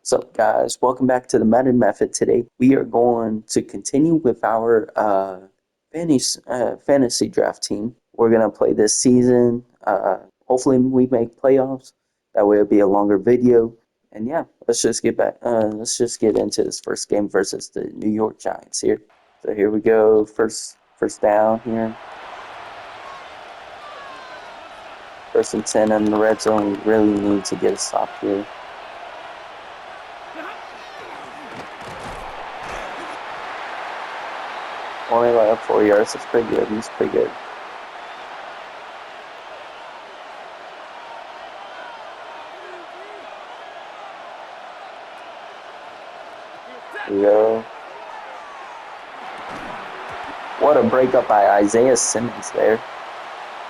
What's up, guys? Welcome back to the Madden method. Today we are going to continue with our fantasy draft team. We're gonna play this season. Hopefully we make playoffs. That way it'll be a longer video. And yeah, let's just get back. Let's just get into this first game versus the New York Giants here. So here we go. First down here. 1st and 10 in the red zone. We really need to get a stop here. Only like 4 yards. That's pretty good. He's pretty good. Here we go. What a breakup by Isaiah Simmons there.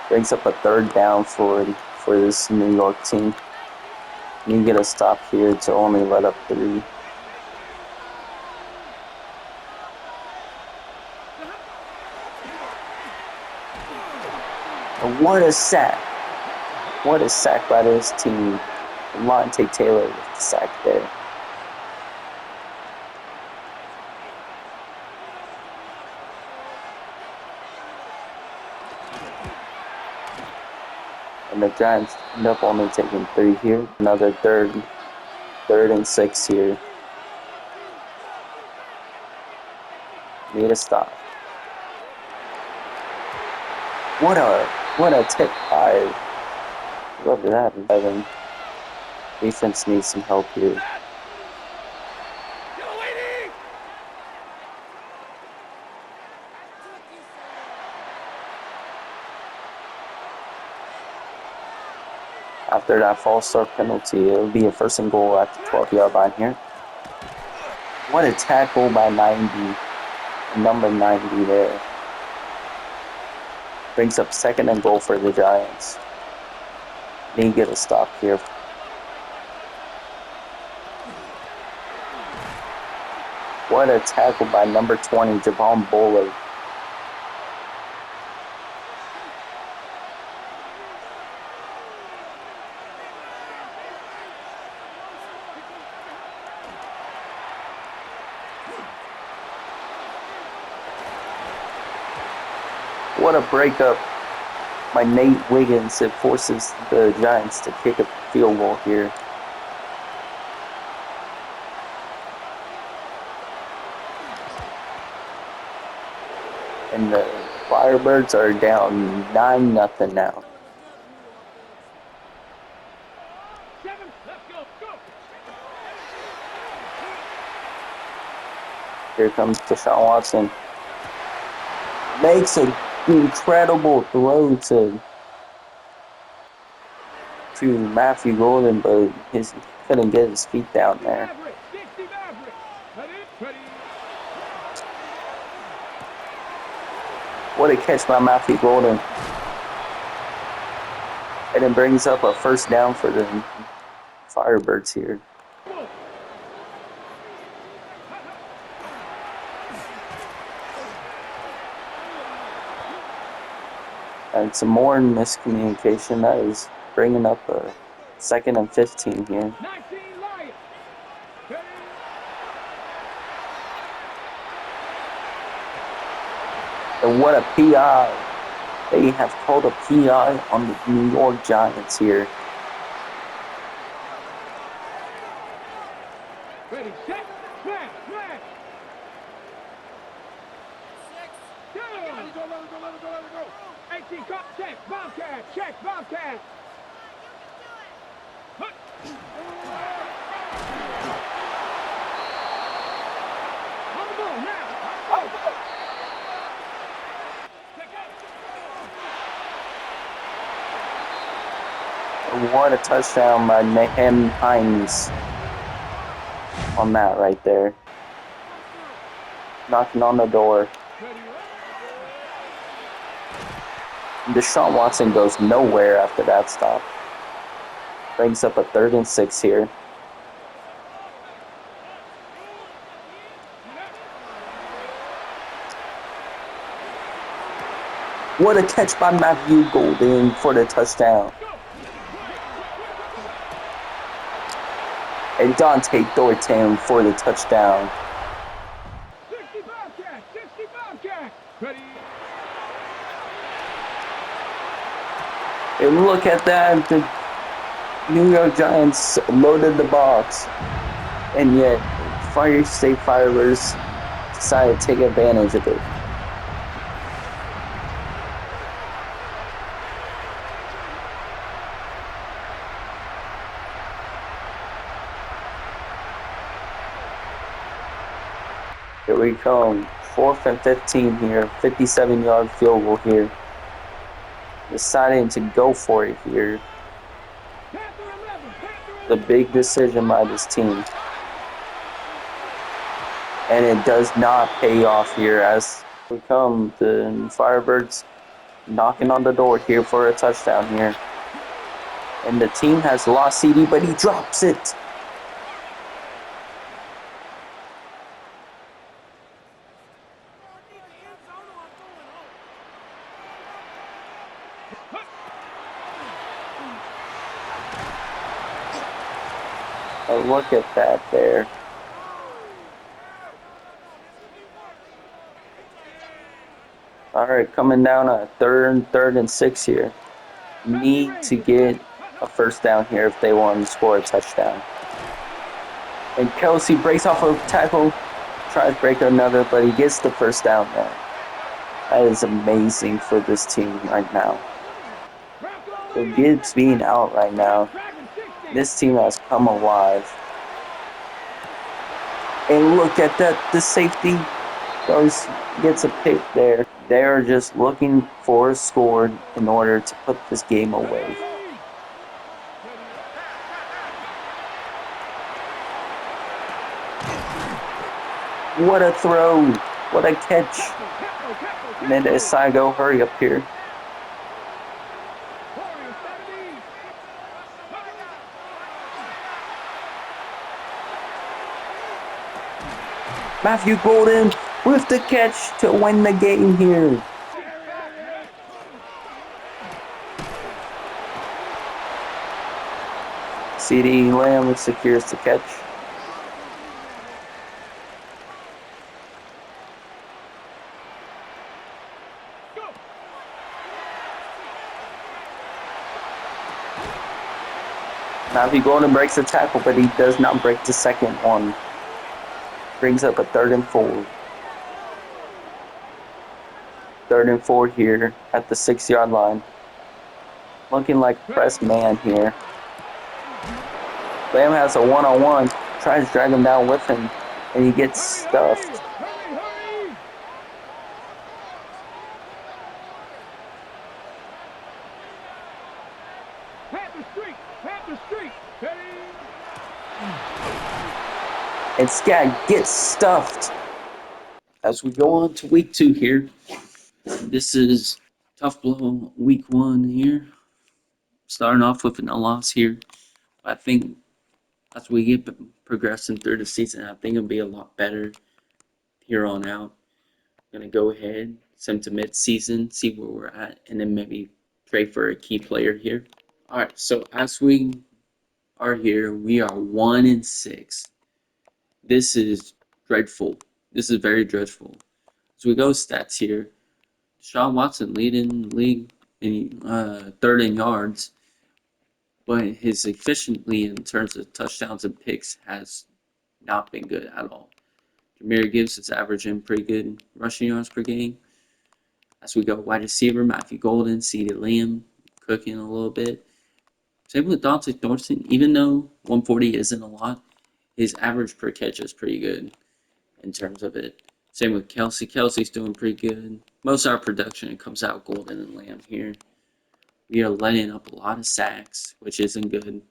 Brings up a 3rd down for this New York team. You get a stop here to only let up 3. And what a sack. What a sack by this team. Monte Taylor with the sack there. And the Giants end up only taking 3 here. Another third and 6 here. Need a stop. What a tip by. Love that, Evan. Defense needs some help here. After that false start penalty, it'll be a 1st and goal at the 12-yard line here. What a tackle by 90. Number 90 there. Brings up 2nd and goal for the Giants. Need to get a stop here. What a tackle by number 20, Javon Bowler. What a breakup by Nate Wiggins. It forces the Giants to kick a field goal here. And the Firebirds are down 9-0 now. Here comes Deshaun Watson. Makes an incredible throw to Matthew Golden, but he couldn't get his feet down there. What a catch by Matthew Golden. And it brings up a 1st down for the Firebirds here. And some more miscommunication. That is bringing up a 2nd and 15 here. And what a PI. They have called a PI on the New York Giants here. Ready, set, flag. Let it go. 18, check, Bobcat. On the ball now. What a touchdown by Naheem Hines on that right there. Knocking on the door. Deshaun Watson goes nowhere after that stop. Brings up a 3rd and 6 here. What a catch by Matthew Golden for the touchdown. And Dante Thornton for the touchdown. 60 Bobcat, 60 Bobcat. Ready. And look at that. The New York Giants loaded the box. And yet, Fire State Firebirds decided to take advantage of it. Here we come. 4th and 15 here. 57-yard field goal here. Deciding to go for it here. The big decision by this team. And it does not pay off here as we come. The Firebirds knocking on the door here for a touchdown here. And the team has lost CD, but he drops it. Oh, look at that there. All right, coming down a third and 6 here. Need to get a first down here if they want to score a touchdown. And Kelsey breaks off a tackle, tries to break another, but he gets the first down there. That is amazing for this team right now. So Gibbs being out right now, this team has come alive. And look at that, the safety gets a pick there. They're just looking for a score in order to put this game away. What a throw! What a catch! And then Isago, hurry up here. Matthew Golden with the catch to win the game here. CD Lamb secures the catch. Matthew Golden breaks the tackle, but he does not break the second one. Brings up a 3rd and 4. 3rd and 4 here at the 6-yard line. Looking like press man here. Lamb has a one-on-one, tries to drag him down with him, and he gets stuffed. And Skag gets stuffed. As we go on to week 2 here. This is tough blow week 1 here. Starting off with a loss here. I think as we get progressing through the season, I think it'll be a lot better here on out. I'm going to go ahead, send to mid-season, see where we're at, and then maybe trade for a key player here. All right, so as we are here, we are 1 and 6. This is dreadful. This is very dreadful. So we go stats here. Deshaun Watson leading the league in 3rd in yards, but his efficiency in terms of touchdowns and picks has not been good at all. Jahmyr Gibbs is averaging pretty good rushing yards per game. As we go wide receiver, Matthew Golden, CeeDee Lamb, cooking a little bit. Same with Dante Thornton. Even though 140 isn't a lot, his average per catch is pretty good in terms of it. Same with Kelsey. Kelsey's doing pretty good. Most of our production comes out Golden and Lamb here. We are letting up a lot of sacks, which isn't good.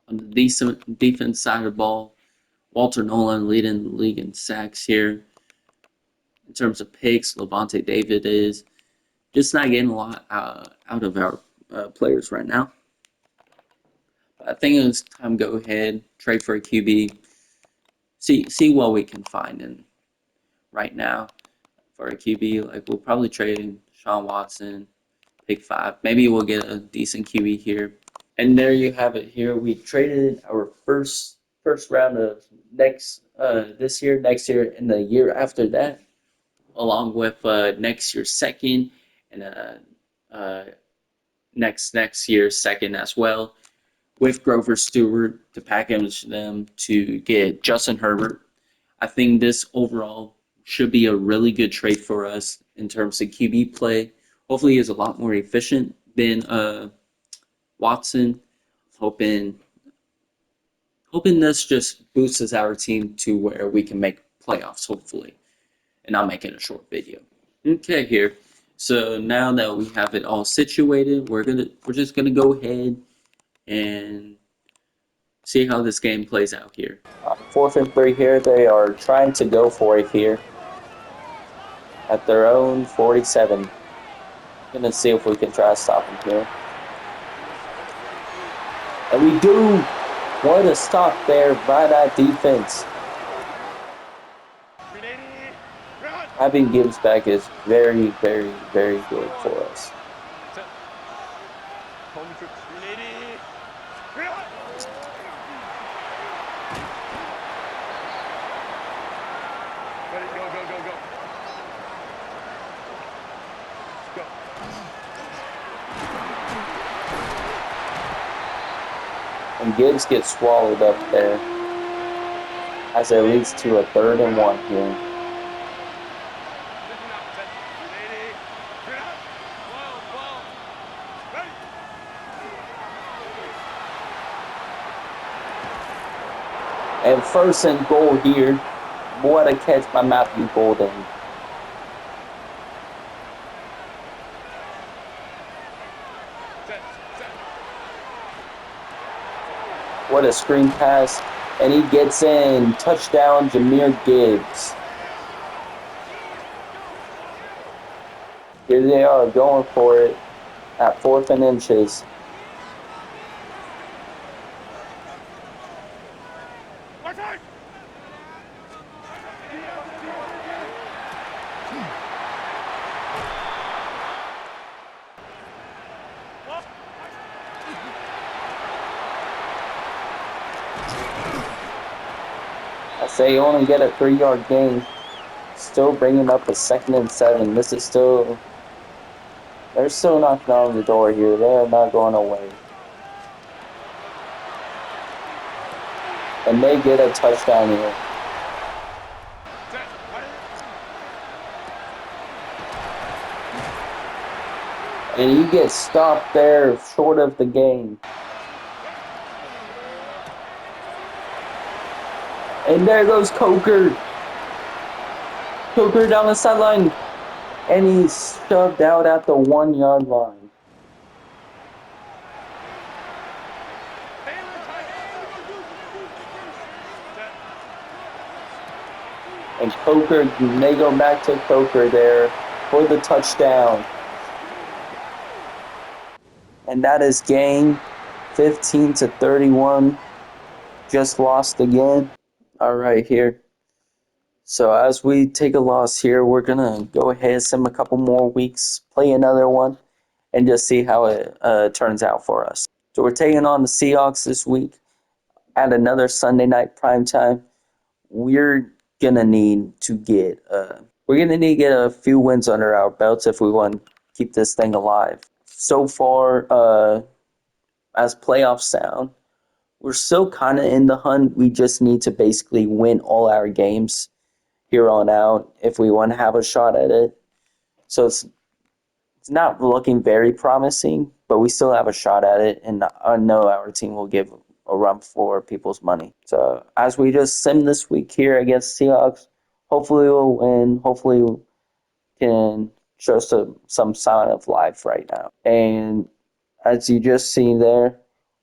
On the decent defense side of the ball, Walter Nolan leading the league in sacks here. In terms of picks, Levante David is just not getting a lot out of our players right now. But I think it's time to go ahead, trade for a QB, see what we can find in right now for a QB. Like we'll probably trade Sean Watson, pick 5. Maybe we'll get a decent QB here. And there you have it. Here we traded our first round of next this year, next year, and the year after that, along with next year's second and uh, next year's second as well, with Grover Stewart to package them to get Justin Herbert. I think this overall should be a really good trade for us in terms of QB play. Hopefully, he's a lot more efficient than Watson. Hoping hoping this just boosts our team to where we can make playoffs, hopefully. And I'll make it a short video. Okay, here. So now that we have it all situated, we're just gonna go ahead and see how this game plays out here. 4th and 3 here. They are trying to go for it here at their own 47. Gonna see if we can try to stop them here. And we do. What a stop there by that defense. Having Gibbs back is very, very, very good for us. And Gibbs gets swallowed up there as it leads to a 3rd-and-1 here. And 1st-and-goal here. What a catch by Matthew Golden. What a screen pass. And he gets in. Touchdown, Jahmyr Gibbs. Here they are going for it at 4th and inches. I say you only get a 3-yard gain. Still bringing up a 2nd-and-7. This is still... They're still knocking on the door here. They are not going away. And they get a touchdown here. And you get stopped there short of the game. And there goes Coker. Coker down the sideline. And he's shoved out at the 1-yard line. And Coker, they go back to Coker there for the touchdown. And that is game 15-31. Just lost again. All right, here. So as we take a loss here, we're going to go ahead, sim a couple more weeks, play another one, and just see how it turns out for us. So we're taking on the Seahawks this week at another Sunday night primetime. We're going to need to get a few wins under our belts if we want to keep this thing alive. So far, as playoffs sound, we're still kind of in the hunt. We just need to basically win all our games here on out if we want to have a shot at it. So it's not looking very promising, but we still have a shot at it, and I know our team will give a run for people's money. So as we just sim this week here against Seahawks, hopefully we'll win. Hopefully we can show some sign of life right now. And as you just see there,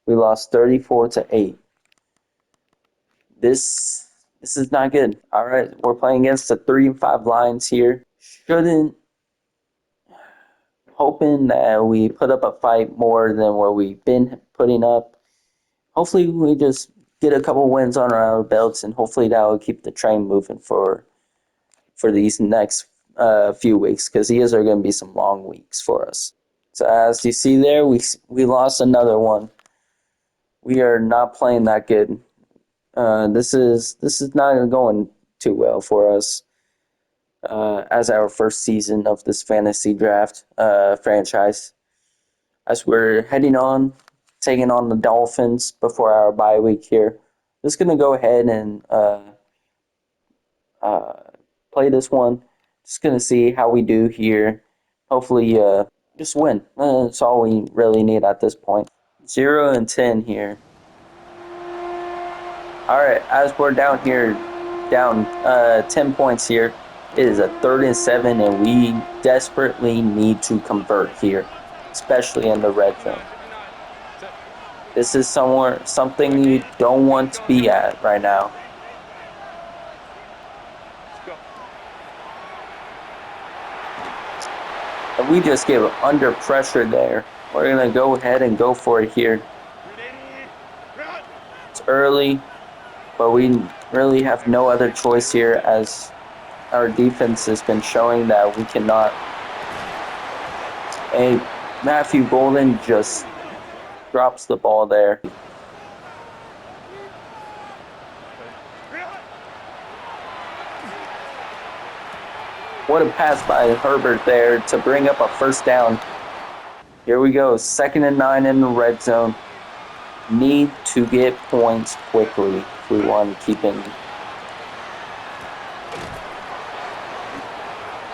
we lost 34-8. This is not good. All right, we're playing against the 3-5 Lions here. Hoping that we put up a fight more than what we've been putting up. Hopefully we just get a couple wins on our belts, and hopefully that will keep the train moving for these next few weeks, because these are going to be some long weeks for us. So as you see there, we lost another one. We are not playing that good. This is not going too well for us as our first season of this fantasy draft franchise. As we're heading on, taking on the Dolphins before our bye week here. Just gonna go ahead and uh, play this one. Just gonna see how we do here. Hopefully, just win. That's all we really need at this point. 0-10 here. All right, as we're down here, down 10 points here. It is a 3rd and 7, and we desperately need to convert here, especially in the red zone. This is something you don't want to be at right now. And we just get under pressure there. We're going to go ahead and go for it here. It's early, but we really have no other choice here as our defense has been showing that we cannot. And Matthew Golden just drops the ball there. What a pass by Herbert there to bring up a first down. Here we go, 2nd and 9 in the red zone. Need to get points quickly if we want to keep in.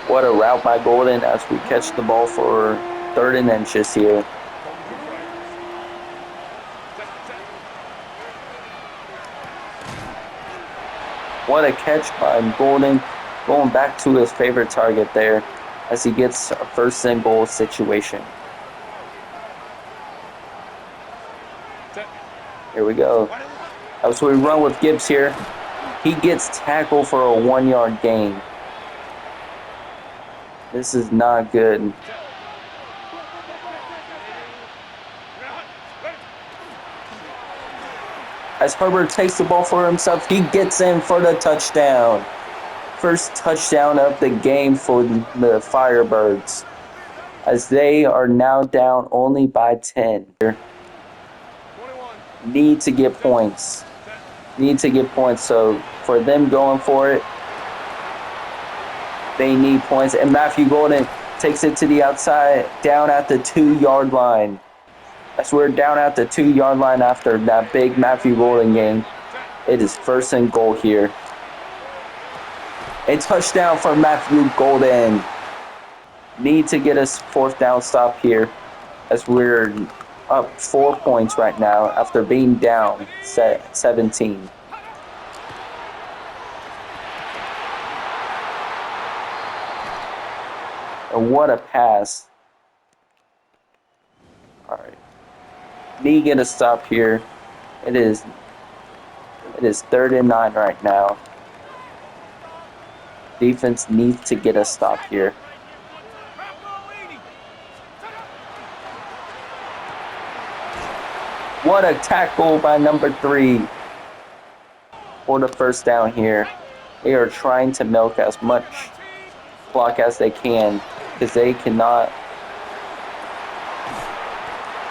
What a route by Golden as we catch the ball for 3rd and inches here. What a catch by Golden, going back to his favorite target there as he gets a 1st and goal situation. Here we go. As we run with Gibbs here, he gets tackled for a 1-yard gain. This is not good. As Herbert takes the ball for himself, he gets in for the touchdown. First touchdown of the game for the Firebirds, as they are now down only by 10. Need to get points. So for them going for it, they need points. And Matthew Golden takes it to the outside, down at the 2-yard line. As we're down at the 2-yard line after that big Matthew Golden game. It is 1st and goal here. A touchdown for Matthew Golden. Need to get a 4th down stop here, as we're up 4 points right now after being down 17. And what a pass. All right. Need to get a stop here. It is 3rd and 9 right now. Defense needs to get a stop here. What a tackle by number 3 for the 1st down here. They are trying to milk as much clock as they can because they cannot.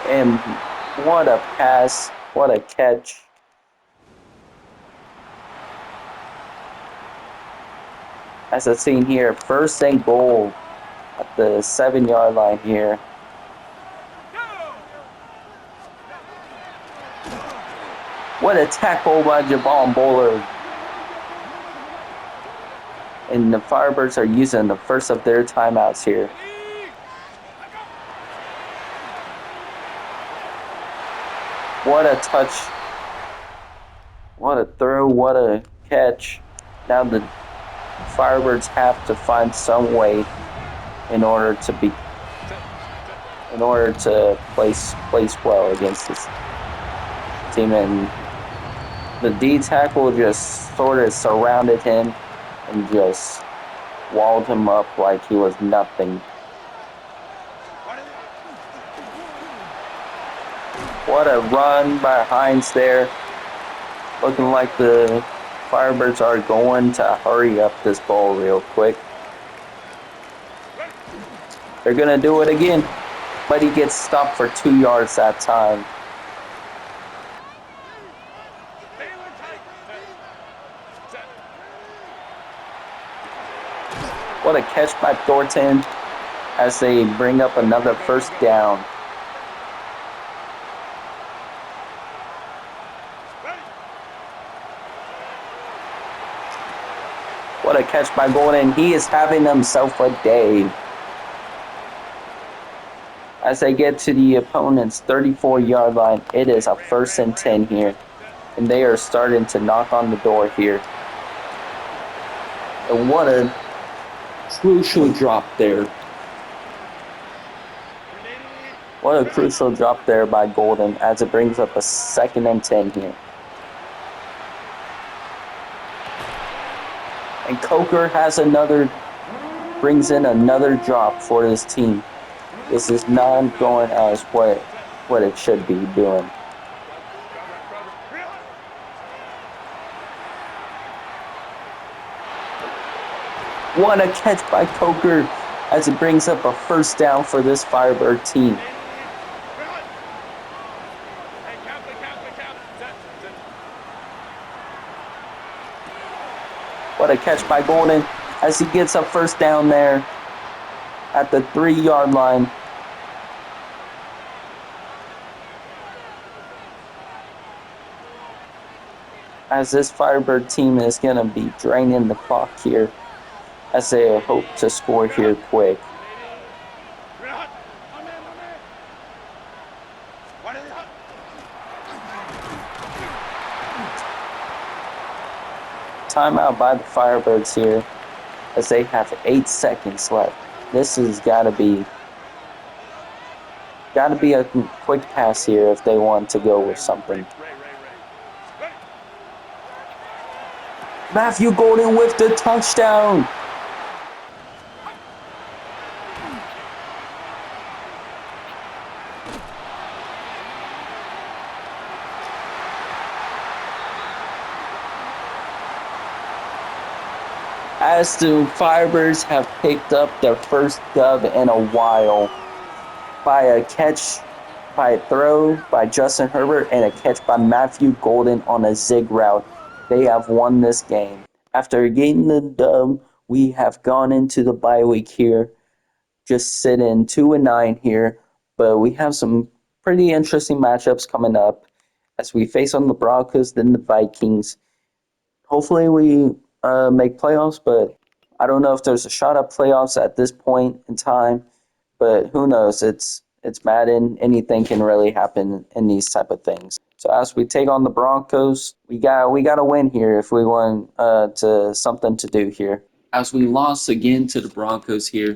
And what a pass, what a catch. As I've seen here, 1st and goal at the 7-yard line here. What a tackle by Jabon Bullard. And the Firebirds are using the first of their timeouts here. What a touch. What a throw, what a catch. Now the Firebirds have to find some way in order to place well against this team, and the D tackle just sort of surrounded him and just walled him up like he was nothing. What a run by Hines there. Looking like the Firebirds are going to hurry up this ball real quick. They're going to do it again, but he gets stopped for 2 yards that time. What a catch by Thornton as they bring up another first down. What a catch by Golden. He is having himself a day. As they get to the opponent's 34-yard line, it is a 1st and 10 here. And they are starting to knock on the door here. And what a crucial drop there. What a crucial drop there by Golden as it brings up a 2nd and 10 here. And Coker brings in another drop for his team. This is not going as what it should be doing. What a catch by Coker as it brings up a 1st down for this Firebird team. What a catch by Golden as he gets a 1st down there at the 3-yard line. As this Firebird team is going to be draining the clock here as they hope to score here quick. Timeout by the Firebirds here as they have 8 seconds left. This has got to be a quick pass here if they want to go with something. Matthew Golden with the touchdown. As the Firebirds have picked up their first dub in a while by a throw by Justin Herbert and a catch by Matthew Golden on a zig route. They have won this game. After getting the dub, we have gone into the bye week here, just sitting 2-9 here, but we have some pretty interesting matchups coming up as we face on the Broncos, then the Vikings. Hopefully we make playoffs, but I don't know if there's a shot at playoffs at this point in time. But who knows? It's Madden. Anything can really happen in these type of things. So as we take on the Broncos, we got to win here if we want to something to do here. As we lost again to the Broncos here,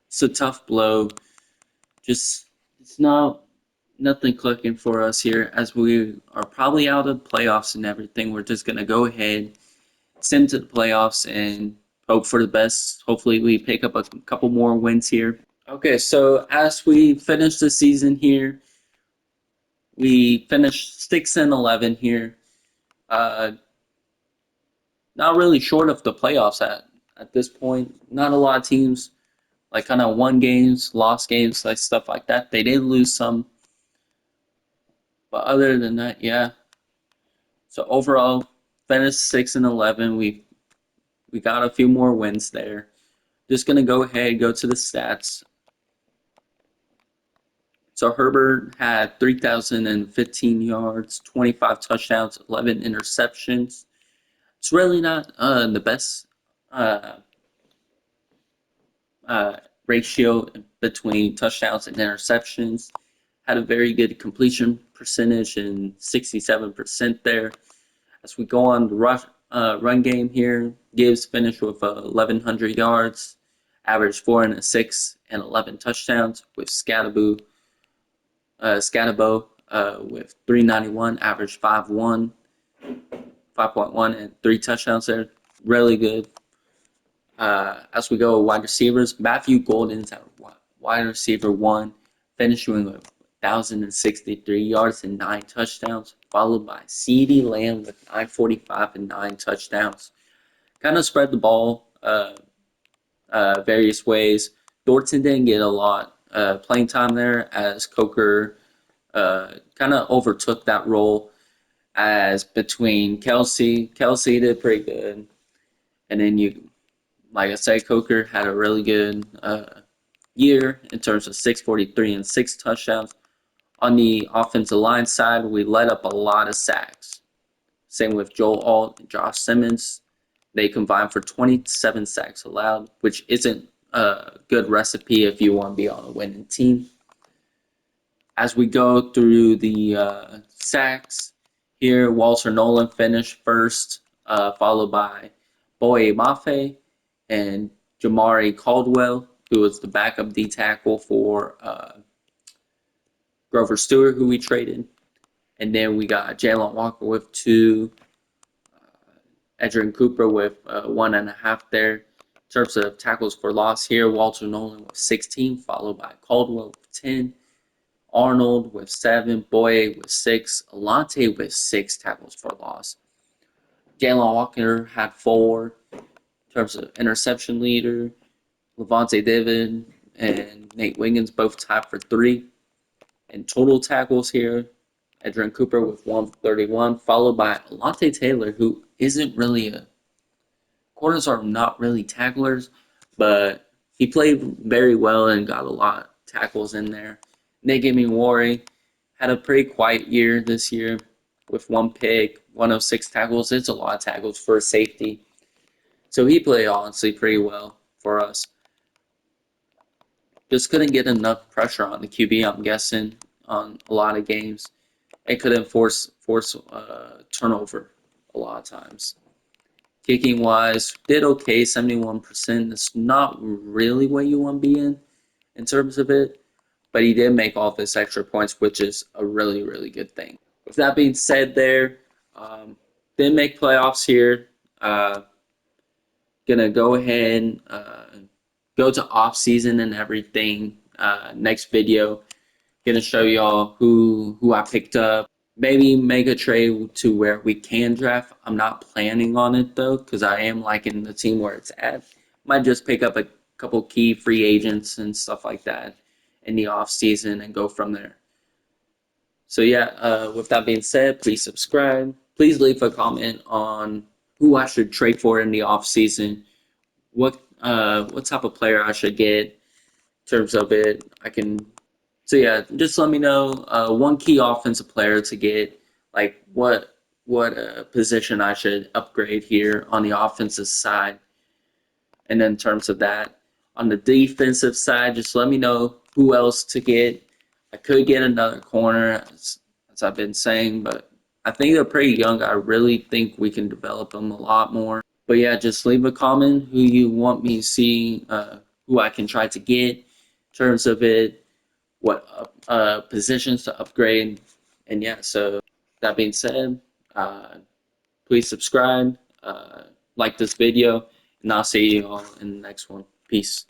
it's a tough blow. Just it's nothing clicking for us here as we are probably out of playoffs and everything. We're just gonna go ahead, send to the playoffs, and hope for the best. Hopefully we pick up a couple more wins here. Okay, so as we finish the season here, we finished 6-11 here. Not really short of the playoffs at this point. Not a lot of teams like kind of won games, lost games, like stuff like that. They did lose some, but other than that, yeah. So overall, finished 6-11. We got a few more wins there. Just gonna go ahead, go to the stats. So Herbert had 3,015 yards, 25 touchdowns, 11 interceptions. It's really not the best ratio between touchdowns and interceptions. Had a very good completion percentage and 67% there. As we go on the run game here, Gibbs finished with 1,100 yards, averaged 4 and 6 and 11 touchdowns, with Scatterbo with 391, averaged 5.1 and 3 touchdowns there. Really good. As we go wide receivers, Matthew Golden's at wide receiver 1, finishing with 1,063 yards and 9 touchdowns, followed by CeeDee Lamb with 945 and 9 touchdowns. Kind of spread the ball various ways. Thornton didn't get a lot playing time there as Coker kind of overtook that role as between Kelsey. Kelsey did pretty good. And then Like I said, Coker had a really good year in terms of 643 and 6 touchdowns. On the offensive line side, we let up a lot of sacks. Same with Joel Alt and Josh Simmons. They combined for 27 sacks allowed, which isn't a good recipe if you want to be on a winning team. As we go through the sacks here, Walter Nolan finished first, followed by Boye Mafe and Jamari Caldwell, who was the backup D tackle for Grover Stewart, who we traded. And then we got Jalen Walker with 2, Edgerrin Cooper with 1.5 there. In terms of tackles for loss here, Walter Nolan with 16, followed by Caldwell with 10, Arnold with 7, Boye with 6, Alante with 6 tackles for loss. Jalen Walker had 4. In terms of interception leader, Levante David and Nate Wiggins both tied for 3. And total tackles here, Edgerrin Cooper with 131, followed by Alante Taylor, who isn't really a corners are not really tacklers, but he played very well and got a lot of tackles in there. Nick Wari had a pretty quiet year this year with 1 pick, 106 tackles. It's a lot of tackles for a safety. So he played honestly pretty well for us. Just couldn't get enough pressure on the QB, I'm guessing, on a lot of games. It couldn't force turnover a lot of times. Kicking wise, did okay, 71%. It's not really what you want to be in terms of it, but he did make all of his extra points, which is a really, really good thing. With that being said, didn't make playoffs here. Gonna go ahead and go to off season and everything. Next video, gonna show y'all who I picked up. Maybe make a trade to where we can draft. I'm not planning on it though, because I am liking the team where it's at. Might just pick up a couple key free agents and stuff like that in the off season and go from there. So yeah, with that being said, please subscribe. Please leave a comment on who I should trade for in the off season. What type of player I should get in terms of it. I can So yeah, just let me know one key offensive player to get, like what position I should upgrade here on the offensive side, and then in terms of that, on the defensive side, just let me know who else to get. I could get another corner, as I've been saying, but I think they're pretty young. I really think we can develop them a lot more. But yeah, just leave a comment who you want me to see, who I can try to get in terms of it, what positions to upgrade. And yeah, so that being said, please subscribe, like this video, and I'll see you all in the next one. Peace.